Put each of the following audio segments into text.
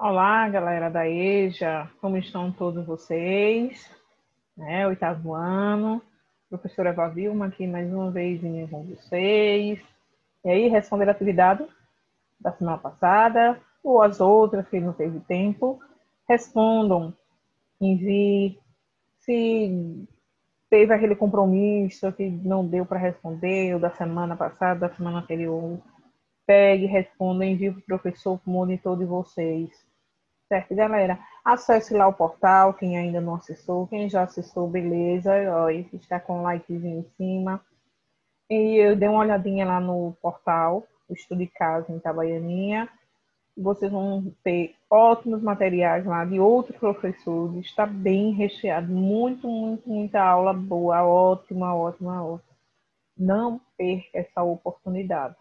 Olá, galera da EJA, como estão todos vocês? Oitavo ano, professora Eva Vilma aqui mais uma vez com vocês. E aí, responder a atividade da semana passada ou as outras que não teve tempo, respondam, envie. Se teve aquele compromisso que não deu para responder, ou da semana passada, da semana anterior, pegue, responda, envie para o professor, para o monitor de vocês. Certo, galera? Acesse lá o portal, quem ainda não acessou, quem já acessou, beleza. Ó, está com um likezinho em cima. E eu dei uma olhadinha lá no portal, o Estudo de Casa em Itabaianinha. Vocês vão ter ótimos materiais lá de outros professores. Está bem recheado, muita aula boa, ótima. Não perca essa oportunidade.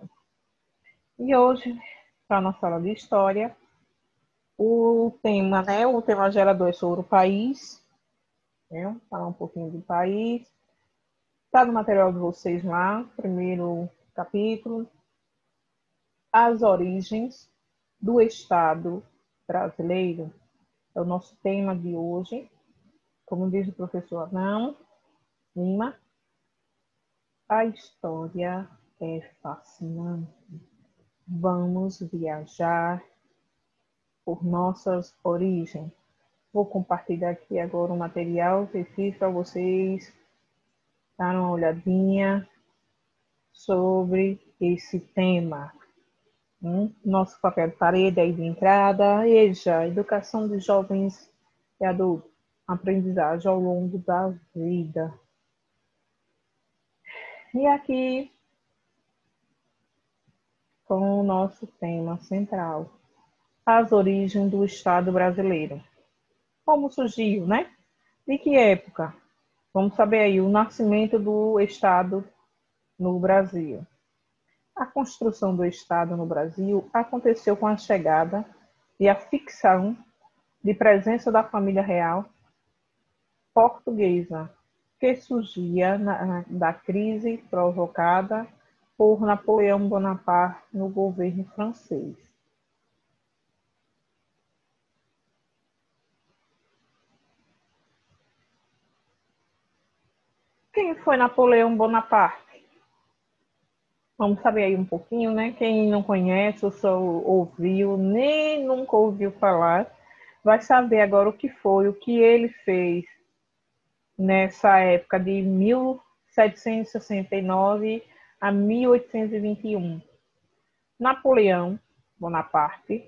E hoje, para a nossa aula de História, o tema gerador é sobre o país, falar um pouquinho do país. Está no material de vocês lá, primeiro capítulo, as origens do Estado brasileiro. É o nosso tema de hoje. Como diz o professor Adão Lima, a história é fascinante. Vamos viajar por nossas origens. Vou compartilhar aqui agora o material que fiz para vocês dar uma olhadinha sobre esse tema. Nosso papel de parede aí de entrada, EJA, Educação de Jovens e Adultos, aprendizagem ao longo da vida. E aqui, com o nosso tema central, as origens do Estado brasileiro. Como surgiu, né? De que época? Vamos saber aí o nascimento do Estado no Brasil. A construção do Estado no Brasil aconteceu com a chegada e a fixação de presença da família real portuguesa, que surgia da crise provocada por Napoleão Bonaparte no governo francês. Quem foi Napoleão Bonaparte? Vamos saber aí um pouquinho, né? Quem não conhece ou só ouviu, nem nunca ouviu falar, vai saber agora o que foi, o que ele fez nessa época de 1769 a 1821. Napoleão Bonaparte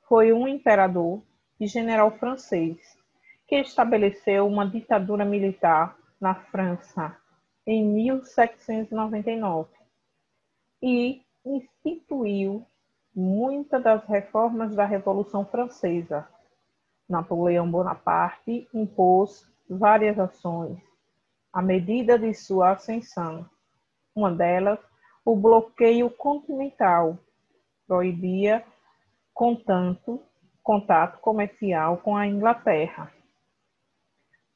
foi um imperador e general francês que estabeleceu uma ditadura militar na França em 1799 e instituiu muitas das reformas da Revolução Francesa. Napoleão Bonaparte impôs várias ações à medida de sua ascensão. Uma delas, o bloqueio continental, proibia contato comercial com a Inglaterra,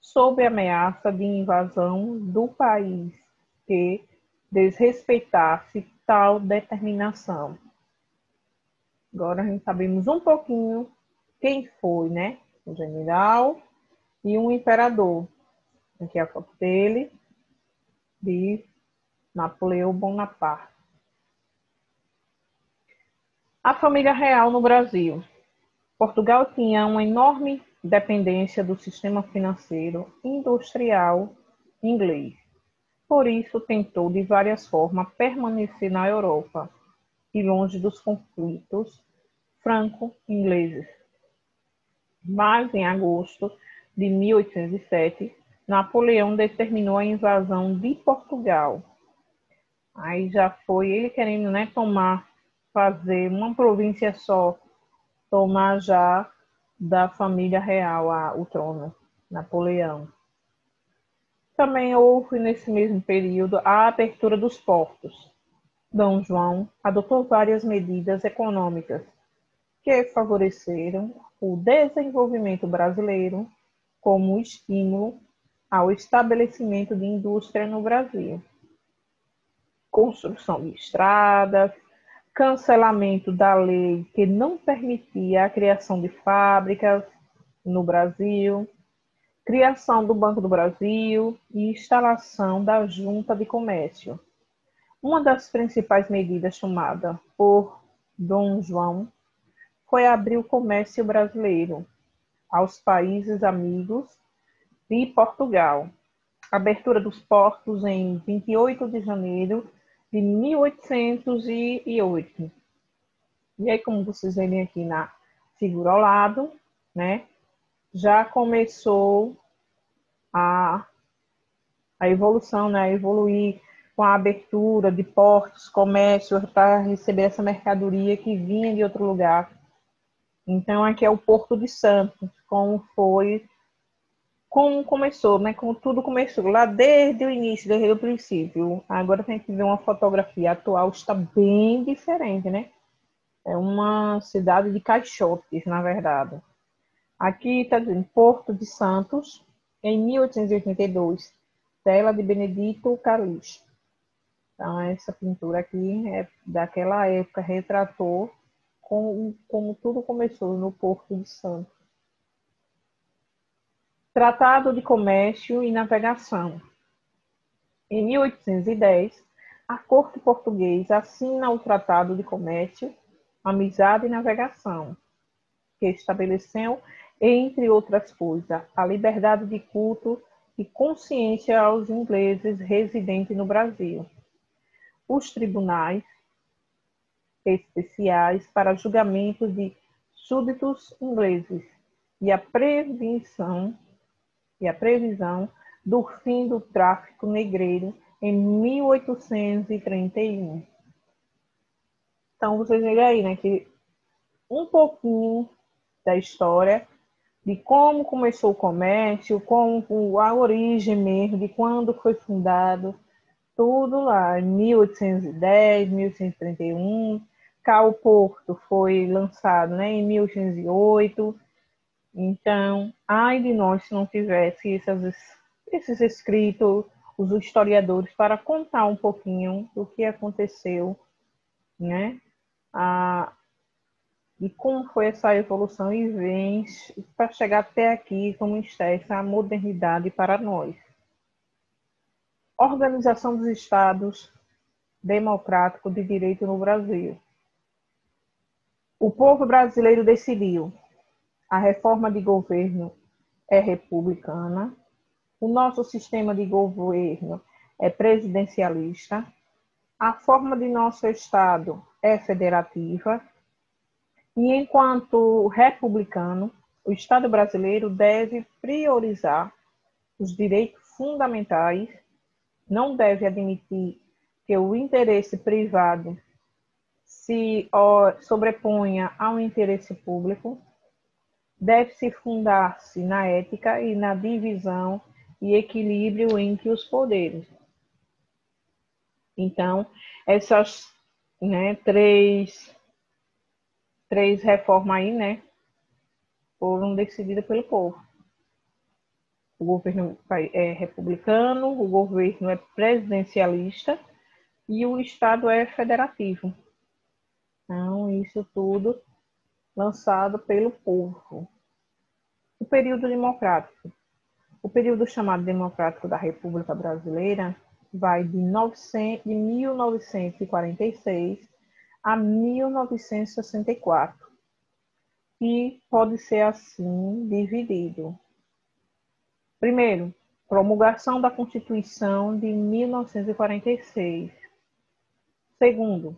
sob ameaça de invasão do país que desrespeitasse tal determinação. Agora a gente sabemos um pouquinho quem foi, né? Um general e um imperador. Aqui é a foto dele, de Napoleão Bonaparte. A família real no Brasil. Portugal tinha uma enorme dependência do sistema financeiro industrial inglês. Por isso, tentou de várias formas permanecer na Europa e longe dos conflitos franco-ingleses. Mas, em agosto de 1807, Napoleão determinou a invasão de Portugal. Aí já foi ele querendo, né, fazer uma província só, tomar já da família real o trono, Napoleão. Também houve, nesse mesmo período, a abertura dos portos. Dom João adotou várias medidas econômicas que favoreceram o desenvolvimento brasileiro como estímulo ao estabelecimento de indústria no Brasil. Construção de estradas, cancelamento da lei que não permitia a criação de fábricas no Brasil, criação do Banco do Brasil e instalação da Junta de Comércio. Uma das principais medidas tomadas por Dom João foi abrir o comércio brasileiro aos países amigos de Portugal. Abertura dos portos em 28 de janeiro de 1808. E aí, como vocês veem aqui na figura ao lado, né, já começou a evolução, né, a evoluir com a abertura de portos, comércio, para receber essa mercadoria que vinha de outro lugar. Então, aqui é o Porto de Santos, como começou, né? Como tudo começou, lá desde o início, desde o princípio. Agora tem que ver uma fotografia atual, está bem diferente, né? É uma cidade de caixotes, na verdade. Aqui está dizendo Porto de Santos, em 1882, tela de Benedito Calixto. Então, essa pintura aqui é daquela época, retratou como tudo começou no Porto de Santos. Tratado de Comércio e Navegação. Em 1810, a corte portuguesa assina o Tratado de Comércio, Amizade e Navegação, que estabeleceu, entre outras coisas, a liberdade de culto e consciência aos ingleses residentes no Brasil, os tribunais especiais para julgamento de súditos ingleses e a previsão do fim do tráfico negreiro em 1831. Então, vocês veem aí, né, que um pouquinho da história de como começou o comércio, como a origem mesmo, de quando foi fundado, tudo lá, em 1810, 1831. Cá o Porto foi lançado, né, em 1808. Então, ai de nós se não tivesse esses escritos, os historiadores, para contar um pouquinho do que aconteceu, né? E como foi essa evolução e vem para chegar até aqui, como está essa modernidade para nós. Organização dos Estados Democráticos de Direito no Brasil. O povo brasileiro decidiu. A reforma de governo é republicana. O nosso sistema de governo é presidencialista. A forma de nosso Estado é federativa. E, enquanto republicano, o Estado brasileiro deve priorizar os direitos fundamentais, não deve admitir que o interesse privado se sobreponha ao interesse público, deve-se fundar-se na ética e na divisão e equilíbrio entre os poderes. Então, essas, né, três reformas aí, né, foram decididas pelo povo. O governo é republicano, o governo é presidencialista e o Estado é federativo. Então, isso tudo lançado pelo povo. O período democrático. O período chamado democrático da República Brasileira vai de 1946 a 1964 e pode ser assim dividido. Primeiro, promulgação da Constituição de 1946. Segundo,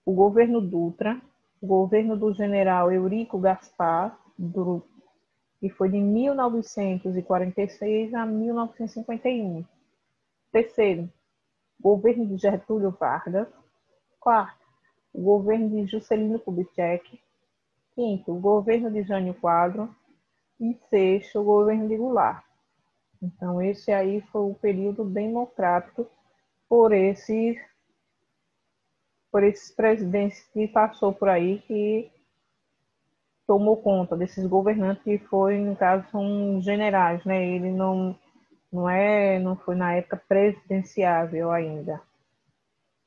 o governo Dutra, o governo do general Eurico Gaspar, que foi de 1946 a 1951. Terceiro, governo de Getúlio Vargas. Quarto, o governo de Juscelino Kubitschek. Quinto, o governo de Jânio Quadros. E sexto, o governo de Goulart. Então, esse aí foi o período democrático por esses presidentes que passou por aí, que tomou conta desses governantes, que foi, no caso, são generais, né? Ele não foi na época presidenciável ainda.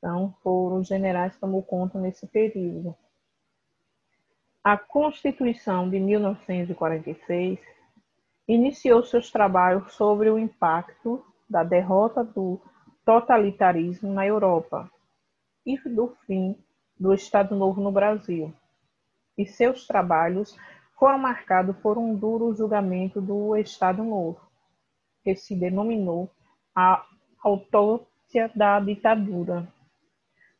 Então, foram os generais que tomou conta nesse período. A Constituição de 1946 iniciou seus trabalhos sobre o impacto da derrota do totalitarismo na Europa e do fim do Estado Novo no Brasil. E seus trabalhos foram marcados por um duro julgamento do Estado Novo, que se denominou a autópsia da ditadura.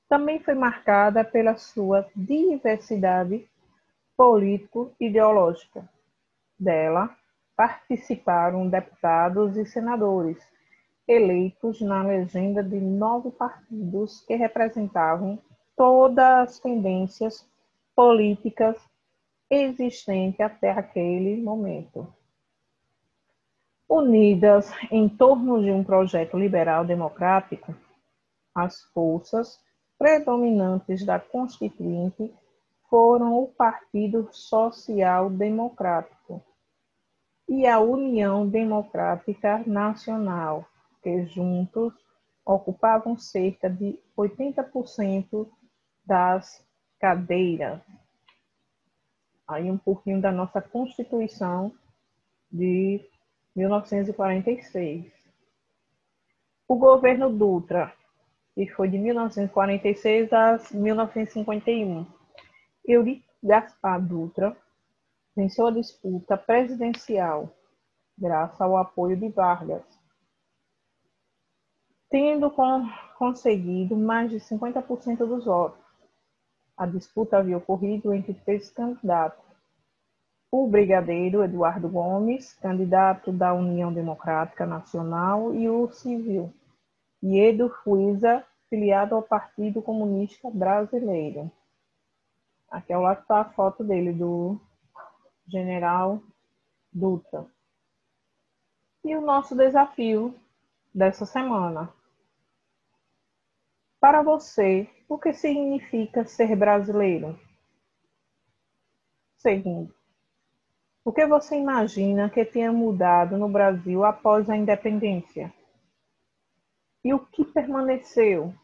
Também foi marcada pela sua diversidade político-ideológica. Dela participaram deputados e senadores, eleitos na legenda de 9 partidos que representavam todas as tendências políticas existentes até aquele momento. Unidas em torno de um projeto liberal democrático, as forças predominantes da Constituinte foram o Partido Social Democrático e a União Democrática Nacional, que juntos ocupavam cerca de 80% das cadeiras. Aí um pouquinho da nossa Constituição de 1946. O governo Dutra, que foi de 1946 a 1951. Eurico Gaspar Dutra venceu a disputa presidencial, graças ao apoio de Vargas, tendo conseguido mais de 50% dos votos. A disputa havia ocorrido entre 3 candidatos: o brigadeiro Eduardo Gomes, candidato da União Democrática Nacional, e o civil Iedo Fuiza, filiado ao Partido Comunista Brasileiro. Aqui ao lado está a foto dele, do general Dutra. E o nosso desafio dessa semana. Para você, o que significa ser brasileiro? Segundo, o que você imagina que tenha mudado no Brasil após a independência? E o que permaneceu? O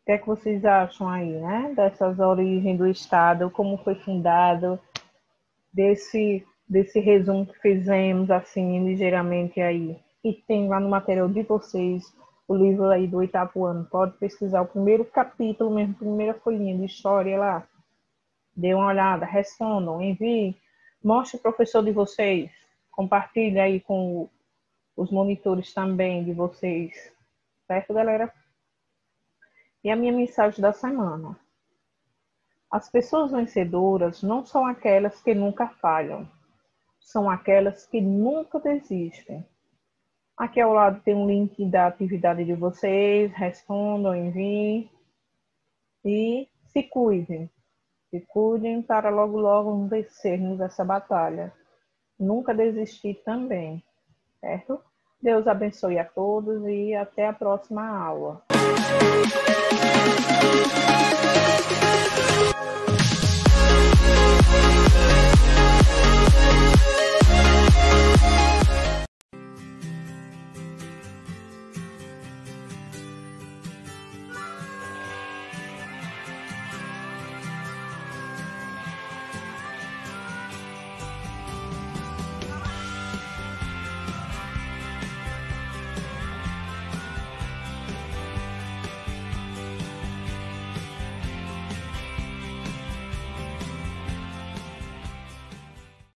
que é que vocês acham aí, né? Dessas origens do Estado, como foi fundado, desse resumo que fizemos, assim, ligeiramente aí. E tem lá no material de vocês, o livro aí do 8º ano. Pode pesquisar o primeiro capítulo mesmo, primeira folhinha de história lá. Dê uma olhada, respondam, enviem. Mostre o professor de vocês. Compartilhe aí com os monitores também de vocês. Certo, galera? E a minha mensagem da semana. As pessoas vencedoras não são aquelas que nunca falham. São aquelas que nunca desistem. Aqui ao lado tem um link da atividade de vocês. Respondam, enviem. E se cuidem. Se cuidem para logo vencermos essa batalha. Nunca desistir também. Certo? Deus abençoe a todos e até a próxima aula.